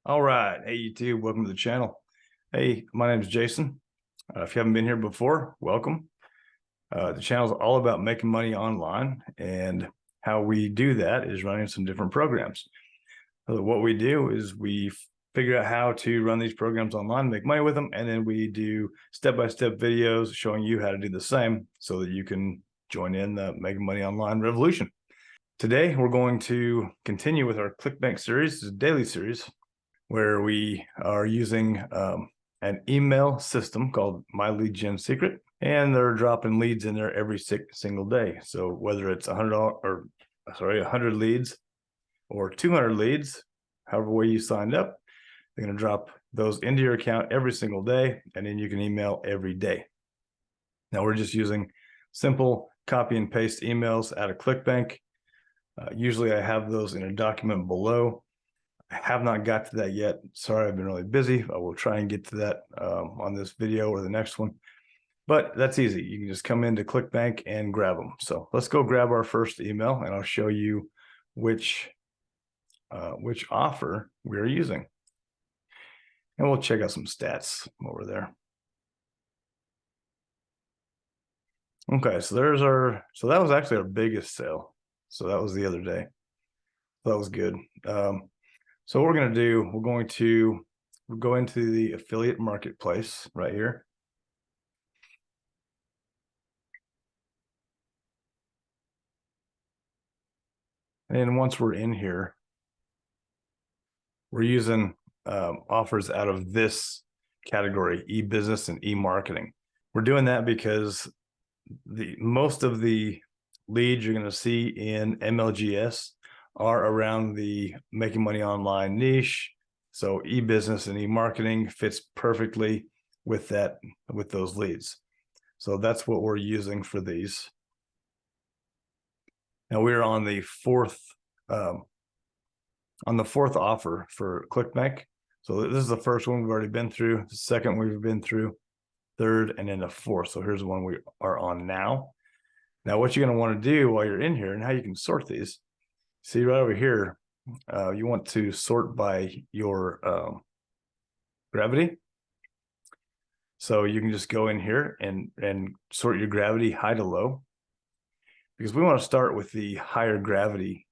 All right. Hey, YouTube. Welcome to the channel. Hey, my name is Jason. If you haven't been here before, welcome. The channel is all about making money online, and how we do that is running some different programs. So what we do is we figure out how to run these programs online, make money with them, and then we do step-by-step videos showing you how to do the same so that you can join in the making money online revolution. Today, we're going to continue with our Clickbank series. It's a daily series where we are using an email system called My Lead Gen Secret, and they're dropping leads in there every single day. So whether it's $100 leads or 200 leads, however way you signed up, they're going to drop those into your account every single day, and then you can email every day. Now we're just using simple copy and paste emails out of Clickbank. Usually I have those in a document below. I have not got to that yet. Sorry, I've been really busy. I will try and get to that on this video or the next one. But that's easy. You can just come into Clickbank and grab them. So let's go grab our first email, and I'll show you which offer we're using. And we'll check out some stats over there. Okay, so that was actually our biggest sale. So that was the other day. That was good. So what we're going to do, we'll go into the affiliate marketplace right here. And once we're in here, we're using offers out of this category, e-business and e-marketing. We're doing that because most of the leads you're going to see in MLGS are around the making money online niche. So e-business and e-marketing fits perfectly with those leads. So that's what we're using for these. Now we're on the fourth offer for Clickbank. So this is the first one we've already been through, the second we've been through, third, and then the fourth. So here's the one we are on now. Now what you're going to want to do while you're in here, and how you can sort these, see right over here, you want to sort by your gravity. So you can just go in here and sort your gravity high to low, because we want to start with the higher gravity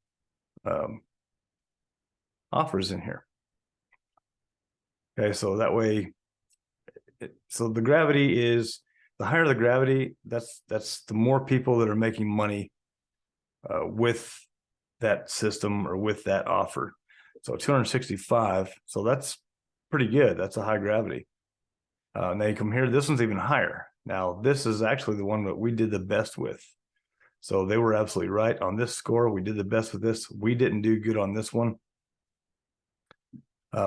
offers in here. Okay, so that way, so the gravity is, the higher the gravity, that's the more people that are making money with that system or with that offer. So 265, so that's pretty good. That's a high gravity. Now you come here, this one's even higher. Now this is actually the one that we did the best with. So they were absolutely right on this score. We did the best with this. We didn't do good on this one.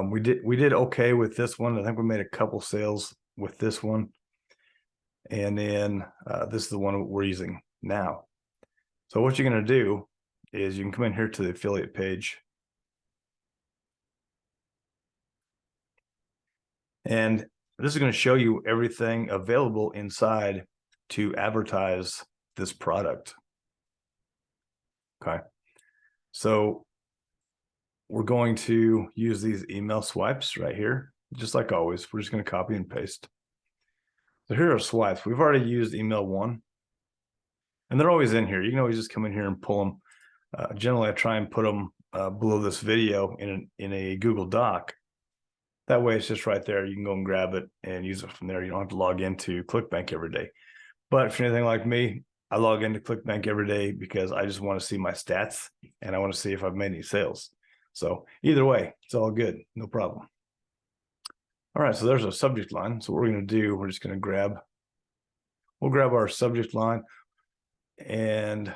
We did okay with this one. I think we made a couple sales with this one. And then this is the one we're using now. So what you're going to do is you can come in here to the affiliate page. And this is going to show you everything available inside to advertise this product. Okay. So we're going to use these email swipes right here. Just like always, we're just going to copy and paste. So here are swipes. We've already used email 1. And they're always in here. You can always just come in here and pull them. Generally, I try and put them below this video in a Google Doc. That way, it's just right there. You can go and grab it and use it from there. You don't have to log into Clickbank every day. But if you're anything like me, I log into Clickbank every day because I just want to see my stats and I want to see if I've made any sales. So either way, it's all good. No problem. All right, so there's a subject line. So what we're going to do, we're just going to we'll grab our subject line. And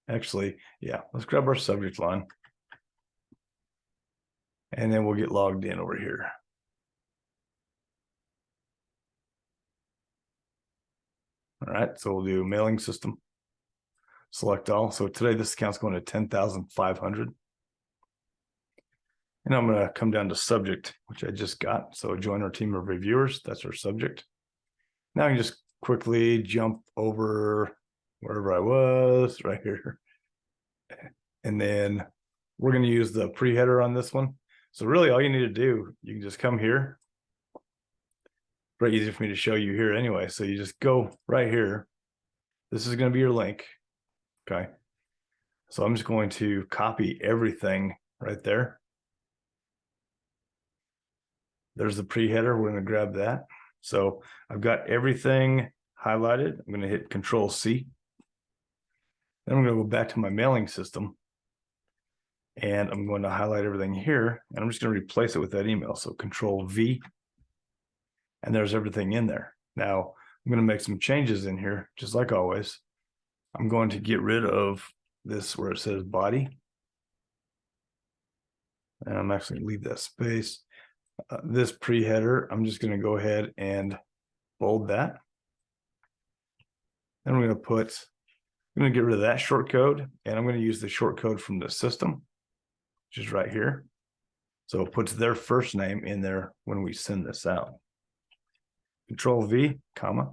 actually, yeah, let's grab our subject line. And then we'll get logged in over here. All right, so we'll do mailing system. Select all. So today this account's going to 10,500. And I'm going to come down to subject, which I just got. So join our team of reviewers. That's our subject. Now I can just quickly jump over wherever I was, right here. And then we're going to use the pre-header on this one. So really all you need to do, you can just come here. Very easy for me to show you here anyway. So you just go right here. This is going to be your link. Okay. So I'm just going to copy everything right there. There's the pre-header. We're going to grab that. So I've got everything highlighted. I'm going to hit Control C. Then I'm going to go back to my mailing system. And I'm going to highlight everything here. And I'm just going to replace it with that email. So Control V. And there's everything in there. Now I'm going to make some changes in here, just like always. I'm going to get rid of this where it says body. And I'm actually going to leave that space. This pre-header, I'm just going to go ahead and bold that. Then we're going to I'm going to get rid of that short code, and I'm going to use the short code from the system, which is right here. So it puts their first name in there when we send this out. Control V, comma.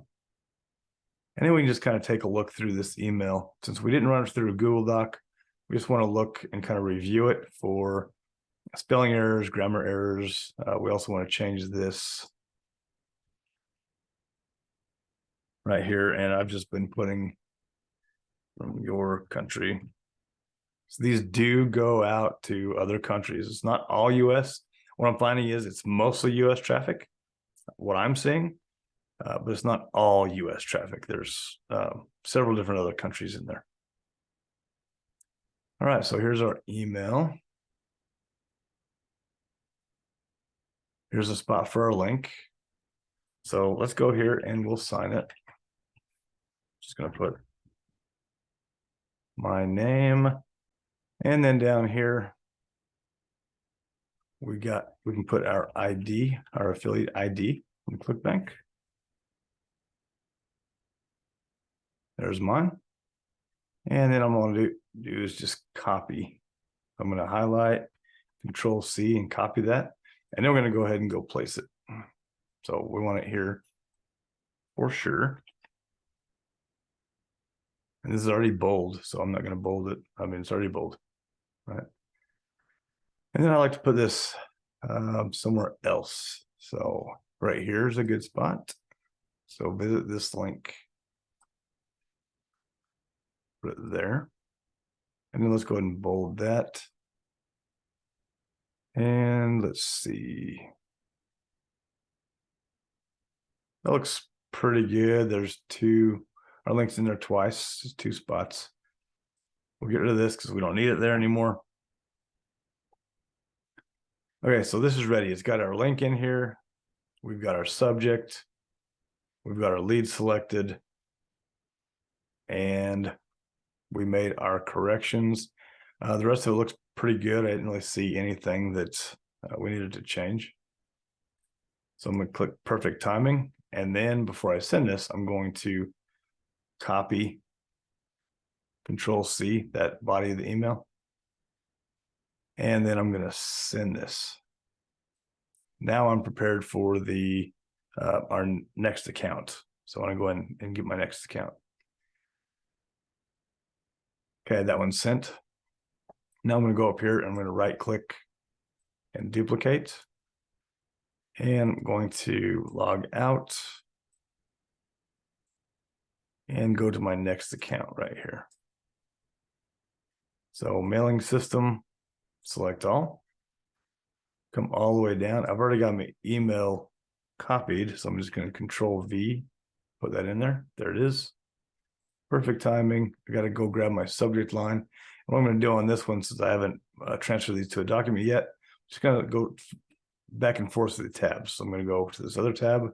And then we can just kind of take a look through this email. Since we didn't run it through a Google Doc, we just want to look and kind of review it for spelling errors, grammar errors. We also want to change this right here. And I've just been putting from your country. So these do go out to other countries. It's not all US. What I'm finding is it's mostly US traffic, what I'm seeing, but it's not all US traffic. There's several different other countries in there. All right, so here's our email. Here's a spot for our link. So let's go here and we'll sign it. Just going to put my name. And then down here, we can put our ID, our affiliate ID from Clickbank. There's mine. And then I'm going to do is just copy. I'm going to highlight, Control C, and copy that. And then we're going to go ahead and go place it. So we want it here for sure. And this is already bold, so I'm not going to bold it. I mean, it's already bold, right? And then I like to put this somewhere else. So right here is a good spot. So visit this link. Put it there. And then let's go ahead and bold that. And let's see. That looks pretty good. There's our link's in there twice, just 2 spots. We'll get rid of this because we don't need it there anymore. Okay, so this is ready. It's got our link in here. We've got our subject. We've got our lead selected. And we made our corrections. The rest of it looks pretty good. I didn't really see anything that we needed to change. So I'm going to click perfect timing. And then before I send this, I'm going to copy, Control C, that body of the email. And then I'm going to send this. Now I'm prepared for our next account. So I want to go ahead and get my next account. Okay, that one's sent. Now I'm going to go up here and I'm going to right click and duplicate. And I'm going to log out and go to my next account right here. So mailing system, select all. Come all the way down. I've already got my email copied, so I'm just going to Control V, put that in there. There it is. Perfect timing. I got to go grab my subject line. What I'm going to do on this one, since I haven't transferred these to a document yet, I'm just going to go back and forth to the tabs. So I'm going to go to this other tab,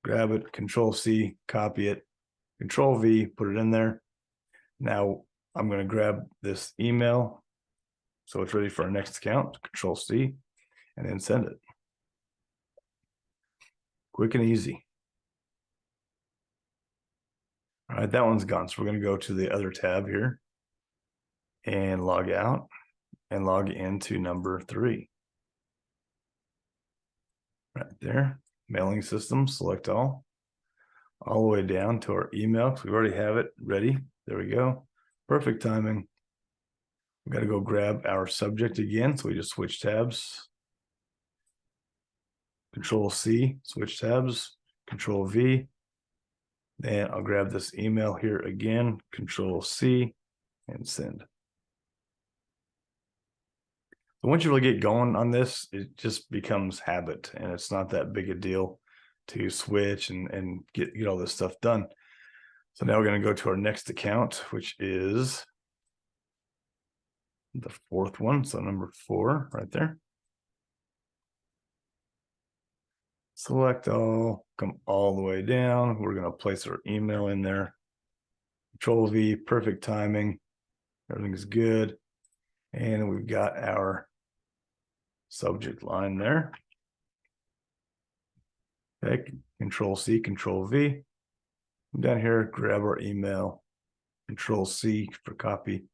grab it, Control C, copy it, Control V, put it in there. Now I'm going to grab this email, so it's ready for our next account, Control C, and then send it. Quick and easy. All right, that one's gone. So we're going to go to the other tab here and log out and log into number 3. Right there, mailing system, select all the way down to our email, because we already have it ready. There we go. Perfect timing. We got to go grab our subject again. So we just switch tabs. Control C, switch tabs, Control V. Then I'll grab this email here again, Control C, and send. So once you really get going on this, it just becomes habit, and it's not that big a deal to switch and get all this stuff done. So now we're going to go to our next account, which is the fourth one. So number 4 right there. Select all, come all the way down. We're going to place our email in there. Control V, perfect timing. Everything is good. And we've got our subject line there. Okay, Control C, Control V. Down here, grab our email, Control C for copy,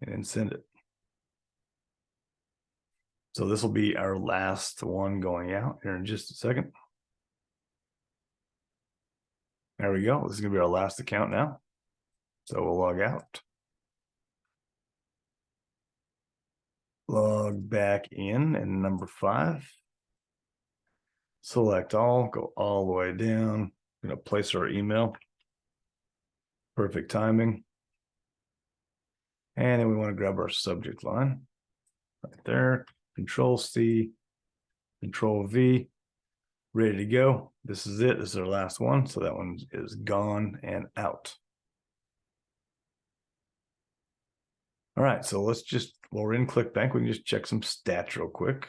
and then send it. So this will be our last one going out here in just a second. There we go. This is going to be our last account now. So we'll log out. Log back in, and number 5. Select all, go all the way down. I'm going to place our email. Perfect timing. And then we want to grab our subject line right there. Control C, Control V. Ready to go. This is it. This is our last one. So that one is gone and out. All right. So let's just, while we're in Clickbank, we can just check some stats real quick.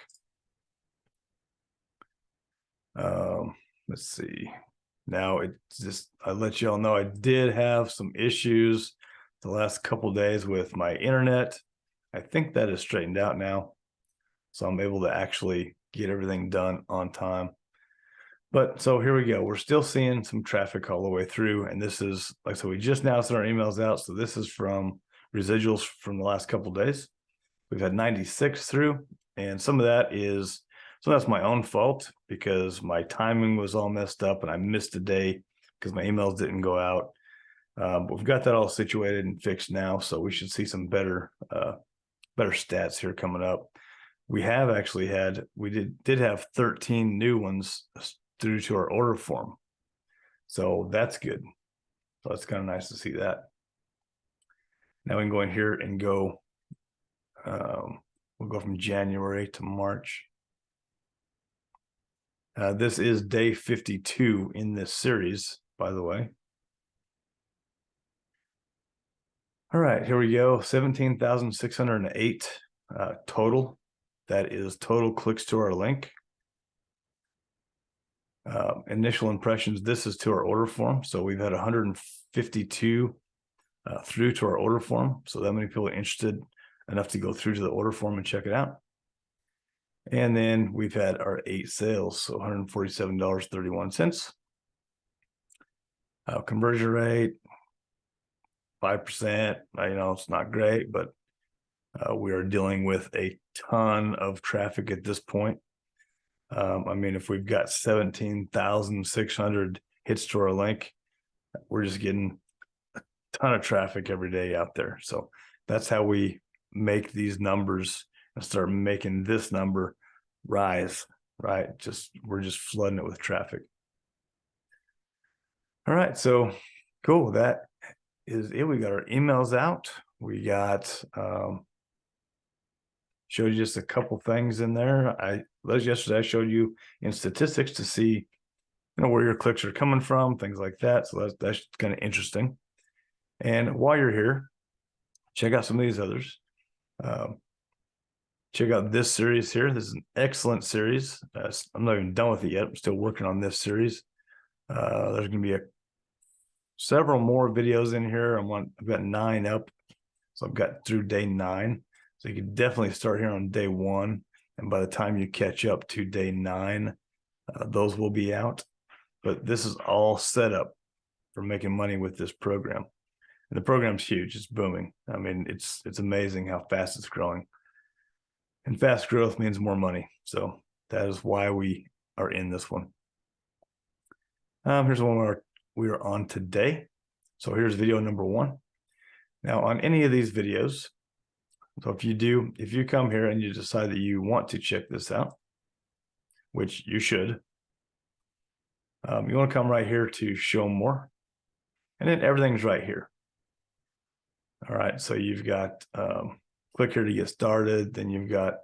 Let's see. Now it's just, I let y'all know I did have some issues the last couple days with my internet. I think that is straightened out now. So I'm able to actually get everything done on time. But so here we go. We're still seeing some traffic all the way through. And this is, like I said, we just now sent our emails out. So this is from residuals from the last couple of days. We've had 96 through. And some of that is, so that's my own fault because my timing was all messed up and I missed a day because my emails didn't go out. But we've got that all situated and fixed now. So we should see some better stats here coming up. We have actually had, we did have 13 new ones through to our order form. So that's good. So it's kind of nice to see that. Now we can go in here and go, we'll go from January to March. This is day 52 in this series, by the way. All right, here we go. 17,608 total. That is total clicks to our link. Initial impressions, this is to our order form. So we've had 152 through to our order form. So that many people are interested enough to go through to the order form and check it out. And then we've had our 8 sales, so $147.31. Conversion rate, 5%. It's not great, but we are dealing with a ton of traffic at this point. I mean, if we've got 17,600 hits to our link, we're just getting a ton of traffic every day out there. So that's how we make these numbers and start making this number rise, right? We're just flooding it with traffic. All right, so cool. That is it. We got our emails out. We got showed you just a couple things in there. Yesterday I showed you in statistics to see where your clicks are coming from, things like that. So that's kind of interesting. And while you're here, check out some of these others. Check out this series here. This is an excellent series. I'm not even done with it yet. I'm still working on this series. There's going to be several more videos in here. I've got 9 up. So I've got through day 9. So you can definitely start here on day 1. And by the time you catch up to day 9, those will be out. But this is all set up for making money with this program. And the program's huge. It's booming. I mean, it's amazing how fast it's growing. And fast growth means more money. So that is why we are in this one. Here's the one we are on today. So here's video number 1. Now on any of these videos, So if you come here and you decide that you want to check this out, which you should, you want to come right here to show more, and then everything's right here. All right, so you've got click here to get started. Then you've got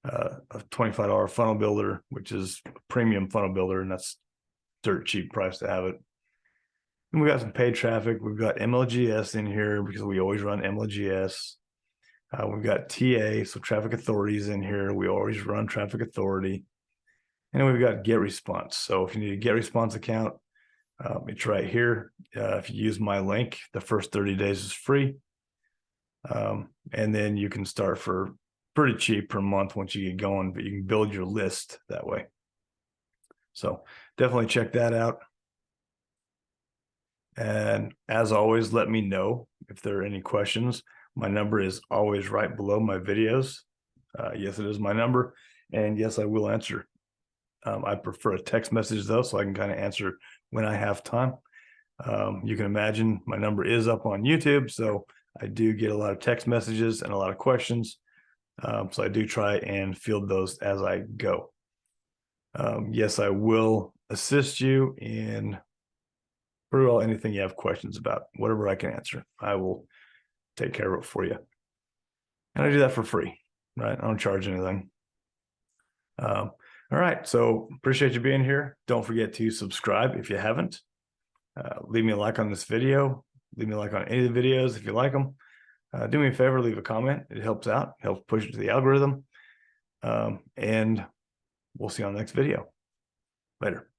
a $25 funnel builder, which is a premium funnel builder, and that's dirt cheap price to have it. And we've got some paid traffic. We've got MLGS in here because we always run MLGS. We've got TA, so traffic authorities in here. We always run traffic authority. And then we've got get response. So if you need a get response account, it's right here. If you use my link, the first 30 days is free. And then you can start for pretty cheap per month once you get going, but you can build your list that way. So definitely check that out. And as always, let me know if there are any questions. My number is always right below my videos. Yes, it is my number. And yes, I will answer. I prefer a text message though, so I can kind of answer when I have time. You can imagine my number is up on YouTube, so I do get a lot of text messages and a lot of questions. So I do try and field those as I go. Yes, I will assist you in pretty well anything you have questions about. Whatever I can answer, I will take care of it for you. And I do that for free, right? I don't charge anything. All right, so appreciate you being here. Don't forget to subscribe if you haven't. Leave me a like on this video. Leave me a like on any of the videos if you like them. Do me a favor, leave a comment. It helps out, helps push it to the algorithm. And we'll see you on the next video. Later.